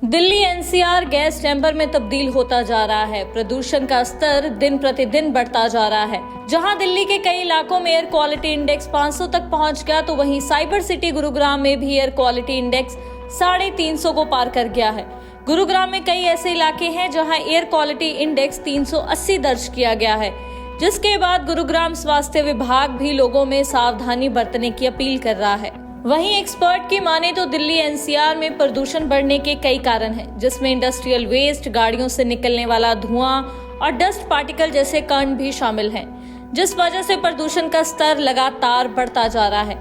Delhi NCR gas chamber में तब्दील होता जा रहा है। प्रदूषण का स्तर दिन प्रतिदिन बढ़ता जा रहा है। जहां दिल्ली के कई इलाकों में एयर क्वालिटी इंडेक्स 500 तक पहुंच गया, तो वहीं साइबर सिटी गुरुग्राम में भी एयर क्वालिटी इंडेक्स 350 को पार कर गया है। गुरुग्राम में कई ऐसे इलाके हैं जहां एयर क्वालिटी इंडेक्स 380 दर्ज किया गया है, जिसके बाद गुरुग्राम स्वास्थ्य विभाग भी लोगों में सावधानी बरतने की अपील कर रहा है। वहीं एक्सपर्ट की माने तो दिल्ली एनसीआर में प्रदूषण बढ़ने के कई कारण हैं, जिसमें इंडस्ट्रियल वेस्ट, गाड़ियों से निकलने वाला धुआं और डस्ट पार्टिकल जैसे कण भी शामिल हैं, जिस वजह से प्रदूषण का स्तर लगातार बढ़ता जा रहा है।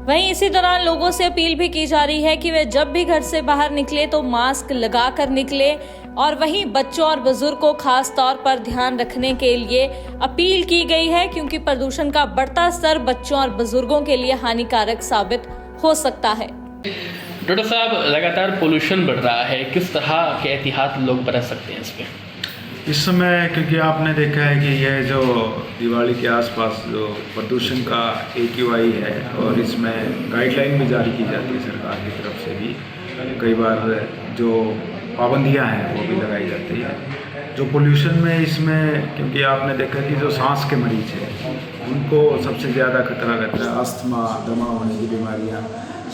वहीं इसी दौरान लोगों से अपील भी की जा रही है कि वे जब भी घर से बाहर निकले तो मास्क लगाकर निकले, और वहीं बच्चों और बुजुर्ग को खास तौर पर ध्यान रखने के लिए अपील की गई है, क्योंकि प्रदूषण का बढ़ता स्तर बच्चों और बुजुर्गों के लिए हानिकारक साबित हो सकता है। डॉक्टर साहब, लगातार पोल्यूशन बढ़ रहा है, किस तरह के एहतियात लोग बरत सकते हैं इस पे? इस समय क्योंकि आपने देखा है कि यह जो दिवाली के आसपास जो प्रदूषण का AQI है, और इसमें गाइडलाइन भी जारी की जाती है सरकार की तरफ से भी, कई बार जो पाबंदियां हैं वो भी लगाई जाती है। जो पोल्यूशन में इसमें क्योंकि आपने देखा कि जो सांस के मरीज हैं उनको सबसे ज़्यादा खतरा रहता है, अस्थमा, दमा होने की बीमारियाँ।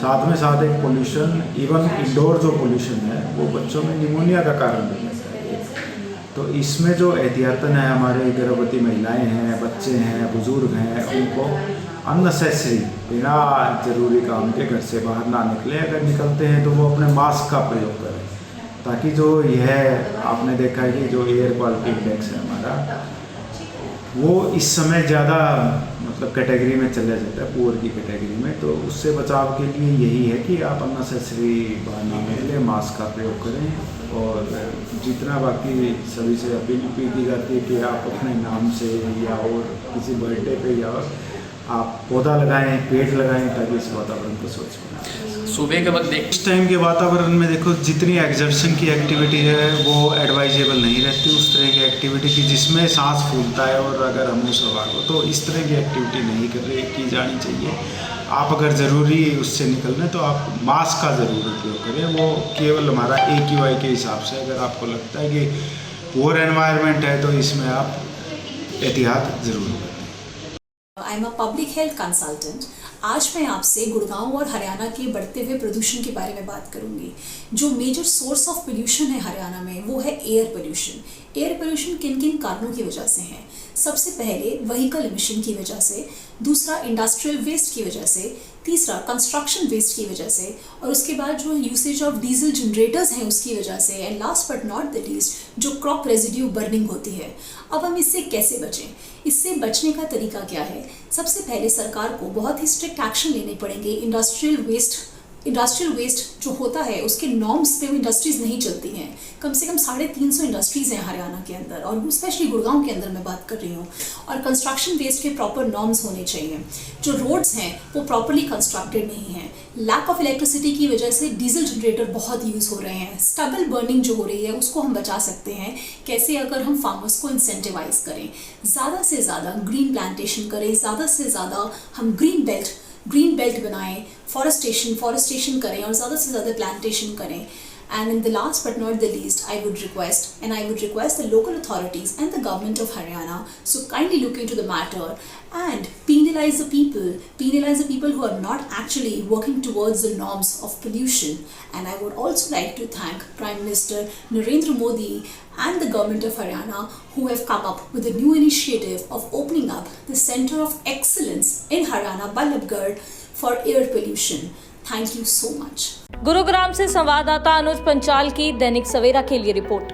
साथ में साथ एक पोल्यूशन, इवन इंडोर जो पोल्यूशन है वो बच्चों में निमोनिया का कारण बन जाता है। तो इसमें जो एहतियातन है, हमारे गर्भवती महिलाएं हैं, बच्चे हैं, बुजुर्ग हैं, उनको अननेसेसरी बिना ज़रूरी काम के घर से बाहर ना निकले। अगर निकलते हैं तो वो अपने मास्क का प्रयोग करें, ताकि जो यह आपने देखा है कि जो एयर क्वालिटी इंडेक्स है हमारा, वो इस समय ज़्यादा मतलब कैटेगरी में चला जाता है, पुअर की कैटेगरी में। तो उससे बचाव के लिए यही है कि आप अननेसेसरी बाहर ना निकलें, मास्क का प्रयोग करें, और जितना बाकी सभी से अपील भी की जाती है कि आप अपने नाम से या और किसी बर्थडे पे या आप पौधा लगाएं, पेड़ लगाएं, ताकि इस वातावरण को स्वच्छ बनाएं। सुबह के वक्त इस टाइम के वातावरण में देखो, जितनी एक्सर्शन की एक्टिविटी है वो एडवाइजेबल नहीं रहती उस तरह की एक्टिविटी की जिसमें सांस फूलता है और अगर हम सवार हो, तो इस तरह की एक्टिविटी नहीं की जानी चाहिए। आप अगर ज़रूरी उससे निकलना है तो आप मास्क का ज़रूर उपयोग करें, वो केवल हमारा AQI के हिसाब से। अगर आपको लगता है कि पुअर एनवायरनमेंट है तो इसमें आप एहतियात ज़रूर करें। I am a public health consultant. आज मैं आपसे गुड़गांव और हरियाणा के बढ़ते हुए प्रदूषण के बारे में बात करूंगी। जो मेजर सोर्स ऑफ पोल्यूशन है हरियाणा में, वो है एयर पोल्यूशन। एयर पोल्यूशन किन किन कारणों की वजह से है? सबसे पहले व्हीकल एमिशन की वजह से, दूसरा इंडस्ट्रियल वेस्ट की वजह से, तीसरा कंस्ट्रक्शन वेस्ट की वजह से, और उसके बाद जो यूसेज ऑफ डीजल जनरेटर्स हैं उसकी वजह से, and last but not the least जो क्रॉप रेजिड्यू बर्निंग होती है। अब हम इससे कैसे बचें? इससे बचने का तरीका क्या है? सबसे पहले सरकार को बहुत ही स्ट्रिक्ट एक्शन लेने पड़ेंगे। इंडस्ट्रियल वेस्ट जो होता है उसके नॉर्म्स पे वो इंडस्ट्रीज नहीं चलती हैं। कम से कम 350 इंडस्ट्रीज हैं हरियाणा के अंदर, और स्पेशली गुड़गांव के अंदर मैं बात कर रही हूँ। और कंस्ट्रक्शन वेस्ट के प्रॉपर नॉर्म्स होने चाहिए। जो रोड्स हैं वो प्रॉपरली कंस्ट्रक्टेड नहीं हैं। लैक ऑफ इलेक्ट्रिसिटी की वजह से डीजल जनरेटर बहुत यूज़ हो रहे हैं। स्टबल बर्निंग जो हो रही है उसको हम बचा सकते हैं कैसे? अगर हम फार्मर्स को इंसेंटिवाइज करें, ज़्यादा से ज़्यादा ग्रीन प्लांटेशन करें, ज़्यादा से ज़्यादा हम ग्रीन बेल्ट बनाएं, फॉरेस्टेशन करें, और ज़्यादा से ज़्यादा प्लांटेशन करें। And in the last but not the least, I would request the local authorities and the government of Haryana so kindly look into the matter and penalize the people who are not actually working towards the norms of pollution. And I would also like to thank Prime Minister Narendra Modi and the government of Haryana who have come up with a new initiative of opening up the Center of Excellence in Haryana, Ballabgarh, for air pollution. Thank you so much. Gurugram से संवाददाता अनुज पंचाल की दैनिक सवेरा के लिए report.